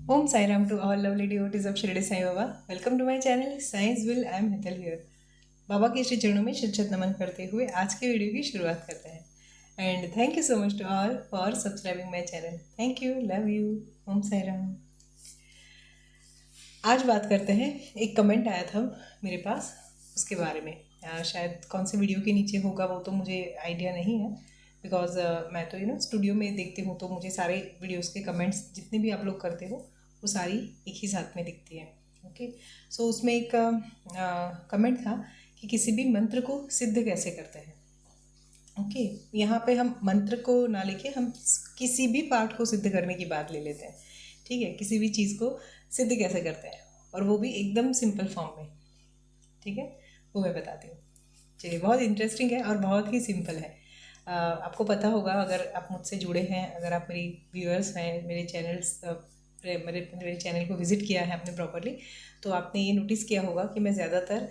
Om Sai Ram to all lovely devotees of Shirdi Sai Baba. Welcome to my channel Science Will. I am Hital here. बाबा के श्री चरणों में शिक्षत नमन करते हुए आज के वीडियो की शुरुआत करते हैं and thank you so much to all for subscribing my channel. Thank you, love you. Om Sai Ram. आज बात करते हैं, एक कमेंट आया था मेरे पास उसके बारे में. शायद कौन से वीडियो के नीचे होगा वो तो मुझे आइडिया नहीं है, बिकॉज मैं तो स्टूडियो में देखती हूँ तो मुझे सारे वीडियोस के कमेंट्स जितने भी आप लोग करते हो वो सारी एक ही साथ में दिखती है. ओके, सो उसमें एक कमेंट था कि किसी भी मंत्र को सिद्ध कैसे करते हैं. ओके, यहाँ पे हम मंत्र को ना लेके हम किसी भी पार्ट को सिद्ध करने की बात ले लेते हैं. ठीक है, किसी भी चीज़ को सिद्ध कैसे करते हैं और वो भी एकदम सिंपल फॉर्म में. ठीक है, वो मैं बताती हूँ. चलिए, बहुत इंटरेस्टिंग है और बहुत ही सिंपल है. आपको पता होगा, अगर आप मुझसे जुड़े हैं, अगर आप मेरी व्यूअर्स हैं, मेरे चैनल को विज़िट किया है आपने प्रॉपरली, तो आपने ये नोटिस किया होगा कि मैं ज़्यादातर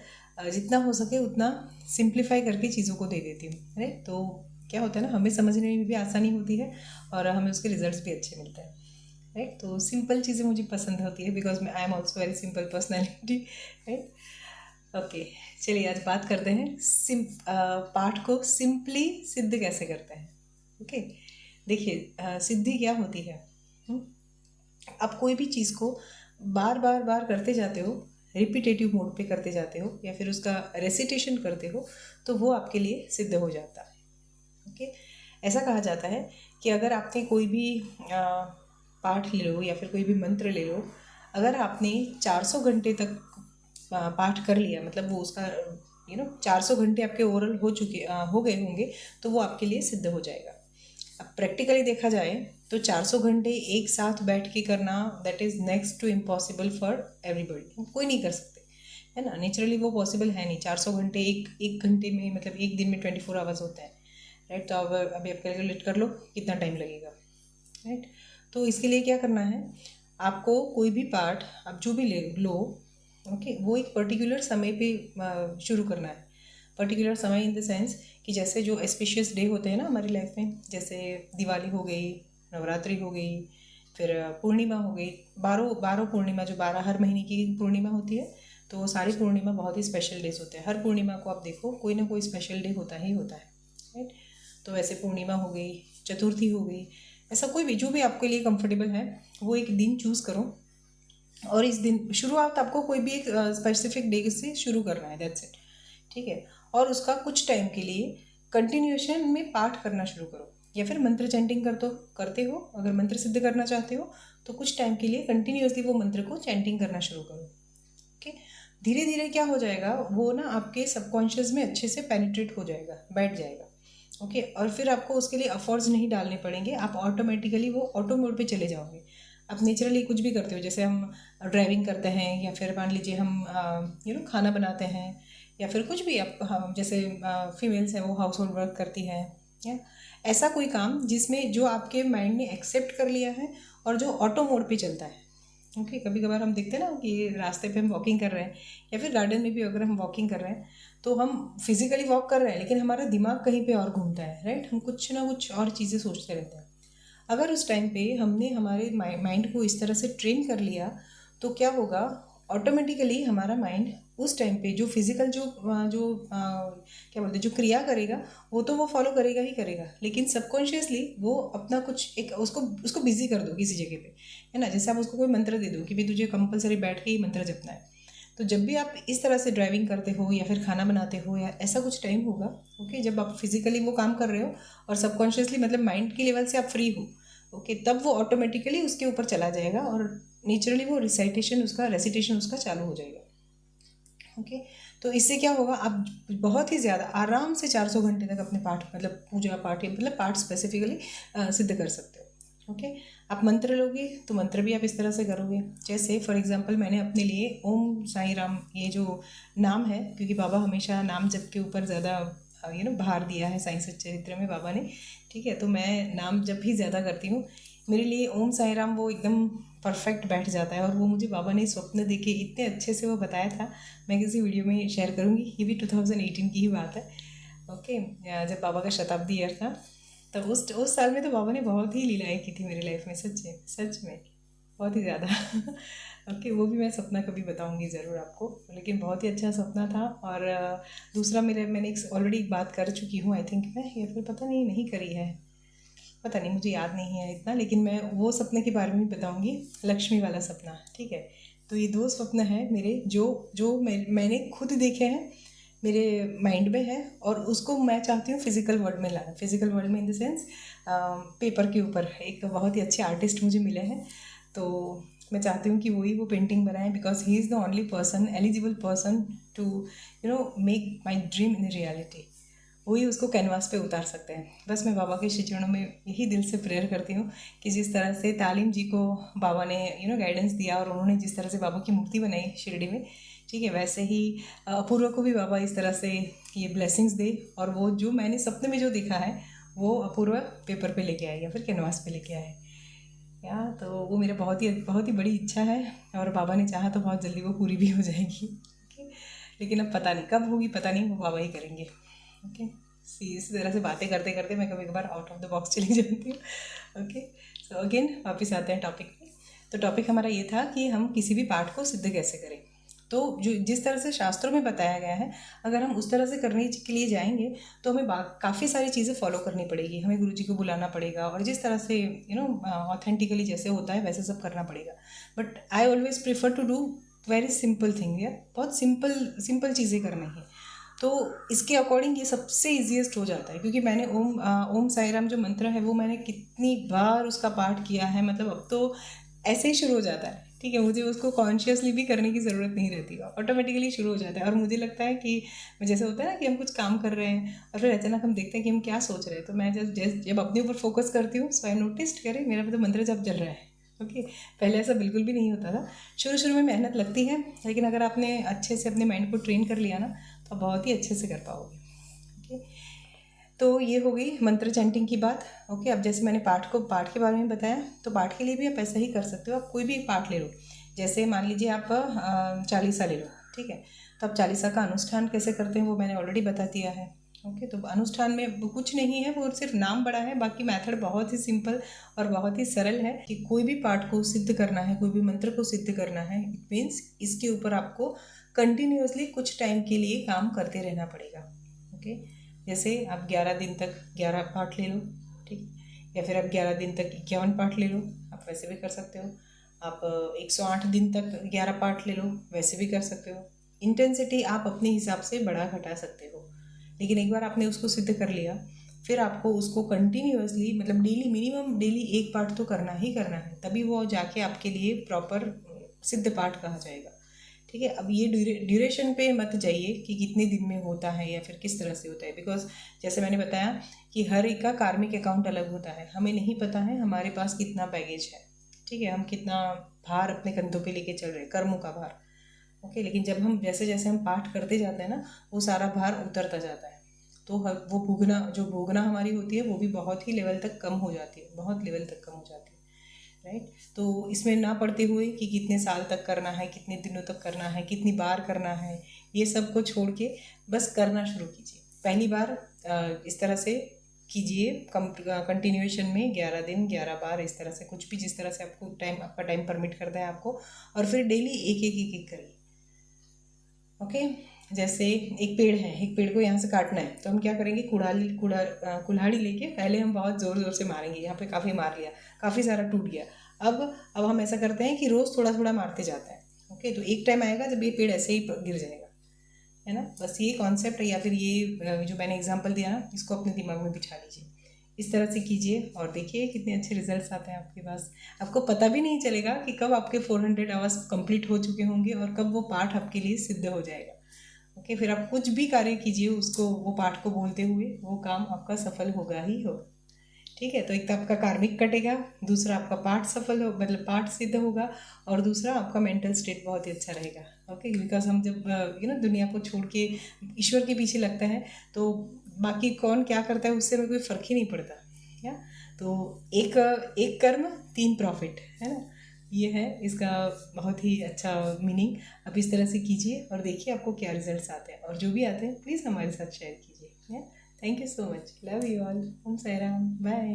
जितना हो सके उतना सिंप्लीफाई करके चीज़ों को दे देती हूँ. राइट, तो क्या होता है ना, हमें समझने में भी आसानी होती है और हमें उसके रिजल्ट्स भी अच्छे मिलते हैं. राइट, तो सिंपल चीज़ें मुझे पसंद होती है because I am also very simple personality. Right, okay. चलिए, आज बात करते हैं पाठ को सिंपली सिद्ध कैसे करते हैं. ओके, देखिए, सिद्धि क्या होती है. आप कोई भी चीज़ को बार बार बार करते जाते हो, रिपीटेटिव मोड पे करते जाते हो या फिर उसका रेसिटेशन करते हो तो वो आपके लिए सिद्ध हो जाता है. ओके, ऐसा कहा जाता है कि अगर आपने कोई भी पाठ ले लो या फिर कोई भी मंत्र ले लो, अगर आपने 400 घंटे तक पाठ कर लिया, मतलब वो उसका 400 घंटे आपके ओरल हो गए होंगे तो वो आपके लिए सिद्ध हो जाएगा. अब प्रैक्टिकली देखा जाए तो 400 घंटे एक साथ बैठ के करना, that is next to impossible for everybody. कोई नहीं कर सकते, है ना. नेचुरली वो पॉसिबल है नहीं. 400 घंटे एक घंटे में, मतलब एक दिन में 24 आवर्स होते हैं. राइट, तो अब अभी आप कैलकुलेट कर लो कितना टाइम लगेगा. राइट, तो इसके लिए क्या करना है, आपको कोई भी पार्ट आप जो भी ले लो, ओके, वो एक पर्टिकुलर समय पे शुरू करना है. पर्टिकुलर समय इन द सेंस कि जैसे जो एस्पिशियस डे होते हैं ना हमारी लाइफ में, जैसे दिवाली हो गई, नवरात्रि हो गई, फिर पूर्णिमा हो गई. 12 पूर्णिमा, जो 12 हर महीने की पूर्णिमा होती है, तो वो सारी पूर्णिमा बहुत ही स्पेशल डेज होते हैं. हर पूर्णिमा को आप देखो, कोई ना कोई स्पेशल डे होता ही होता है. राइट, तो वैसे पूर्णिमा हो गई, चतुर्थी हो गई, ऐसा कोई भी जो भी आपके लिए कंफर्टेबल है वो एक दिन चूज़ करो और इस दिन शुरुआत आपको कोई भी एक स्पेसिफिक डे से शुरू करना है. That's it. ठीक है, और उसका कुछ टाइम के लिए कंटिन्यूएशन में पाठ करना शुरू करो या फिर मंत्र चैंटिंग करते हो. अगर मंत्र सिद्ध करना चाहते हो तो कुछ टाइम के लिए कंटिन्यूअसली वो मंत्र को चैंटिंग करना शुरू करो. ओके, धीरे धीरे क्या हो जाएगा, वो ना आपके सबकॉन्शियस में अच्छे से पेनिट्रेट हो जाएगा, बैठ जाएगा. ओके, और फिर आपको उसके लिए एफर्ट्स नहीं डालने पड़ेंगे, आप ऑटोमेटिकली वो ऑटो मोड पे चले जाओगे. आप नेचुरली कुछ भी करते हो, जैसे हम ड्राइविंग करते हैं या फिर मान लीजिए हम खाना बनाते हैं या फिर कुछ भी आप, हम जैसे फीमेल्स हैं वो हाउस होल्ड वर्क करती हैं, या ऐसा कोई काम जिसमें जो आपके माइंड ने एक्सेप्ट कर लिया है और जो ऑटो मोड पे चलता है. ओके, कभी कभार हम देखते हैं ना कि रास्ते पे हम वॉकिंग कर रहे हैं या फिर गार्डन में भी अगर हम वॉकिंग कर रहे हैं तो हम फिजिकली वॉक कर रहे हैं लेकिन हमारा दिमाग कहीं पे और घूमता है. राइट, हम कुछ ना कुछ और चीज़ें सोचते रहते हैं. अगर उस टाइम पे हमने हमारे माइंड को इस तरह से ट्रेन कर लिया तो क्या होगा, ऑटोमेटिकली हमारा माइंड उस टाइम पे जो फिजिकल क्या बोलते हैं, जो क्रिया करेगा वो तो वो फॉलो करेगा ही करेगा, लेकिन सबकॉन्शियसली वो अपना कुछ एक उसको बिजी कर दो किसी जगह पे, है ना. जैसे आप उसको कोई मंत्र दे दो कि भाई तुझे कंपलसरी बैठ के ही मंत्र जपना है, तो जब भी आप इस तरह से ड्राइविंग करते हो या फिर खाना बनाते हो या ऐसा कुछ टाइम होगा, ओके, जब आप फिजिकली वो काम कर रहे हो और सबकॉन्शियसली मतलब माइंड की लेवल से आप फ्री हो, ओके, तब वो ऑटोमेटिकली उसके ऊपर चला जाएगा और नेचुरली वो रेसिटेशन उसका चालू हो जाएगा. ओके, तो इससे क्या होगा, आप बहुत ही ज़्यादा आराम से 400 घंटे तक अपने पाठ, मतलब पूजा पाठ या मतलब पाठ स्पेसिफिकली सिद्ध कर सकते हो. ओके, आप मंत्र लोगे तो मंत्र भी आप इस तरह से करोगे. जैसे फॉर एग्जांपल मैंने अपने लिए ओम साई राम ये जो नाम है, क्योंकि बाबा हमेशा नाम जप के ऊपर ज़्यादा भार दिया है साईं सच्चरित्र में बाबा ने. ठीक है, तो मैं नाम जप ही ज़्यादा करती हूँ. मेरे लिए ओम साई राम वो एकदम परफेक्ट बैठ जाता है और वो मुझे बाबा ने स्वप्न देके इतने अच्छे से वो बताया था. मैं किसी वीडियो में शेयर करूँगी, ये भी 2018 की ही बात है. ओके, जब बाबा का शताब्दी ईयर था, तब उस साल में तो बाबा ने बहुत ही लीलाएँ की थी मेरी लाइफ में, सच में. बहुत ही ज़्यादा। ओके, वो भी मैं सपना कभी बताऊंगी ज़रूर आपको, लेकिन बहुत ही अच्छा सपना था। और दूसरा मैंने ऑलरेडी एक बात कर चुकी हूँ आई थिंक मैं, या फिर पता नहीं करी है, पता नहीं, मुझे याद नहीं है इतना, लेकिन मैं वो सपने के बारे में भी बताऊंगी, लक्ष्मी वाला सपना। ठीक है, तो ये दो स्वप्न हैं मेरे जो जो मैंने खुद देखे हैं, मेरे माइंड में है, और उसको मैं चाहती हूँ फिजिकल वर्ल्ड में लाना। फिजिकल वर्ल्ड में इन द सेंस पेपर के ऊपर एक बहुत ही अच्छे आर्टिस्ट मुझे मिले हैं, तो मैं चाहती हूँ कि वही वो पेंटिंग बनाए, because he is the only person, eligible person to make my dream in reality. वही उसको कैनवास पे उतार सकते हैं। बस मैं बाबा के श्री चरणों में यही दिल से प्रेयर करती हूँ कि जिस तरह से तालीम जी को बाबा ने गाइडेंस दिया, और उन्होंने जिस तरह से बाबा की मूर्ति बनाई शिरडी में, ठीक है, वैसे ही अपूर्व को भी बाबा इस तरह से ये ब्लेसिंग्स दे, और वो जो मैंने सपने में जो देखा है वो अपूर्व पेपर पे लेके आए या फिर कैनवास पे लेके आए। या तो वो मेरा बहुत ही बड़ी इच्छा है, और बाबा ने चाहा तो बहुत जल्दी वो पूरी भी हो जाएगी। ओके, लेकिन अब पता नहीं कब होगी, पता नहीं, वो बाबा ही करेंगे। ओके, इसी तरह से बातें करते करते मैं कभी कभार आउट ऑफ द बॉक्स चली जाती हूँ। ओके, सो अगेन वापस आते हैं टॉपिक पे। तो टॉपिक हमारा ये था कि हम किसी भी पाठ को सिद्ध कैसे करें। तो जो जिस तरह से शास्त्रों में बताया गया है, अगर हम उस तरह से करने के लिए जाएंगे तो हमें काफ़ी सारी चीज़ें फॉलो करनी पड़ेगी। हमें गुरुजी को बुलाना पड़ेगा, और जिस तरह से ऑथेंटिकली जैसे होता है वैसे सब करना पड़ेगा। But I always prefer to do very simple thing, यार बहुत सिंपल सिंपल चीज़ें करनी है। तो इसके अकॉर्डिंग ये सबसे ईजीएस्ट हो जाता है, क्योंकि मैंने ओम साई राम जो मंत्र है वो मैंने कितनी बार उसका पाठ किया है, मतलब अब तो ऐसे ही शुरू हो जाता है। ठीक है, मुझे उसको कॉन्शियसली भी करने की ज़रूरत नहीं रहती, ऑटोमेटिकली शुरू हो जाता है। और मुझे लगता है कि जैसे होता है ना कि हम कुछ काम कर रहे हैं और फिर अचानक हम देखते हैं कि हम क्या सोच रहे हैं, तो मैं जब अपने ऊपर फोकस करती हूँ, सो आई नोटिस करे मेरा तो मंत्र जब चल रहा है। ओके, पहले ऐसा बिल्कुल भी नहीं होता था। शुरू शुरू में मेहनत लगती है, लेकिन अगर आपने अच्छे से अपने माइंड को ट्रेन कर लिया ना तो बहुत ही अच्छे से कर पाओगे। ओके, तो ये हो गई मंत्र चैंटिंग की बात। ओके, अब जैसे मैंने पाठ के बारे में बताया, तो पाठ के लिए भी आप ऐसा ही कर सकते हो। आप कोई भी एक पाठ ले लो, जैसे मान लीजिए आप 40सा ले लो। ठीक है, तो अब 40सा का अनुष्ठान कैसे करते हैं वो मैंने ऑलरेडी बता दिया है। ओके, तो अनुष्ठान में कुछ नहीं है, वो सिर्फ नाम बड़ा है, बाकी मेथड बहुत ही सिंपल और बहुत ही सरल है। कि कोई भी पाठ को सिद्ध करना है, कोई भी मंत्र को सिद्ध करना है, इट मीन्स इसके ऊपर आपको कंटिन्यूअसली कुछ टाइम के लिए काम करते रहना पड़ेगा। ओके, जैसे आप 11 दिन तक 11 पाठ ले लो, ठीक, या फिर आप 11 दिन तक 51 पाठ ले लो, आप वैसे भी कर सकते हो। आप 108 दिन तक 11 पाठ ले लो, वैसे भी कर सकते हो। इंटेंसिटी आप अपने हिसाब से बढ़ा घटा सकते हो, लेकिन एक बार आपने उसको सिद्ध कर लिया, फिर आपको उसको कंटिन्यूअसली, मतलब डेली, मिनिमम डेली एक पाठ तो करना ही करना है, तभी वो जाके आपके लिए प्रॉपर सिद्ध पाठ कहा जाएगा। ठीक है, अब ये ड्यूरेशन पे मत जाइए कि कितने दिन में होता है या फिर किस तरह से होता है, बिकॉज जैसे मैंने बताया कि हर एक का कार्मिक अकाउंट अलग होता है। हमें नहीं पता है हमारे पास कितना बैगेज है, ठीक है, हम कितना भार अपने कंधों पे लेके चल रहे हैं, कर्मों का भार। ओके, लेकिन जब हम जैसे जैसे हम पाठ करते जाते हैं ना, वो सारा भार उतरता जाता है, तो वो भोगना हमारी होती है वो भी बहुत ही लेवल तक कम हो जाती है, बहुत लेवल तक कम हो जाती है। राइट, तो इसमें ना पड़ते हुए कि कितने साल तक करना है, कितने दिनों तक करना है, कितनी बार करना है, ये सब को छोड़ के बस करना शुरू कीजिए। पहली बार इस तरह से कीजिए, कंटिन्यूएशन में 11 दिन 11 बार, इस तरह से कुछ भी जिस तरह से आपका टाइम परमिट करता है आपको, और फिर डेली एक करिए। ओके, जैसे एक पेड़ है, एक पेड़ को यहाँ से काटना है, तो हम क्या करेंगे, कुल्हाड़ी लेके पहले हम बहुत ज़ोर ज़ोर से मारेंगे, यहाँ पे काफ़ी मार लिया, काफ़ी सारा टूट गया। अब हम ऐसा करते हैं कि रोज़ थोड़ा थोड़ा मारते जाते हैं। ओके, तो एक टाइम आएगा जब ये पेड़ ऐसे ही गिर जाएगा, है ना। बस ये कॉन्सेप्ट है, या फिर ये जो मैंने एग्जांपल दिया ना, इसको अपने दिमाग में बिठा लीजिए, इस तरह से कीजिए और देखिए कितने अच्छे रिजल्ट्स आते हैं आपके पास। आपको पता भी नहीं चलेगा कि कब आपके 400 आवर्स कंप्लीट हो चुके होंगे और कब वो पाठ आपके लिए सिद्ध हो जाएगा। ओके, फिर आप कुछ भी कार्य कीजिए उसको, वो पाठ को बोलते हुए, वो काम आपका सफल होगा ही होगा। ठीक है, तो एक तो आपका कार्मिक कटेगा, दूसरा आपका पाठ सफल हो, मतलब पाठ सिद्ध होगा, और दूसरा आपका मेंटल स्टेट बहुत ही अच्छा रहेगा। ओके, बिकॉज हम जब दुनिया को छोड़ के ईश्वर के पीछे लगता है, तो बाकी कौन क्या करता है उससे हमें कोई फ़र्क ही नहीं पड़ता। या तो एक एक कर्म 3 प्रॉफिट, है ना, ये है इसका बहुत ही अच्छा मीनिंग। आप इस तरह से कीजिए और देखिए आपको क्या रिजल्ट्स आते हैं, और जो भी आते हैं प्लीज़ हमारे साथ शेयर कीजिए। Thank you so much, love you all, Om Sai Ram, bye.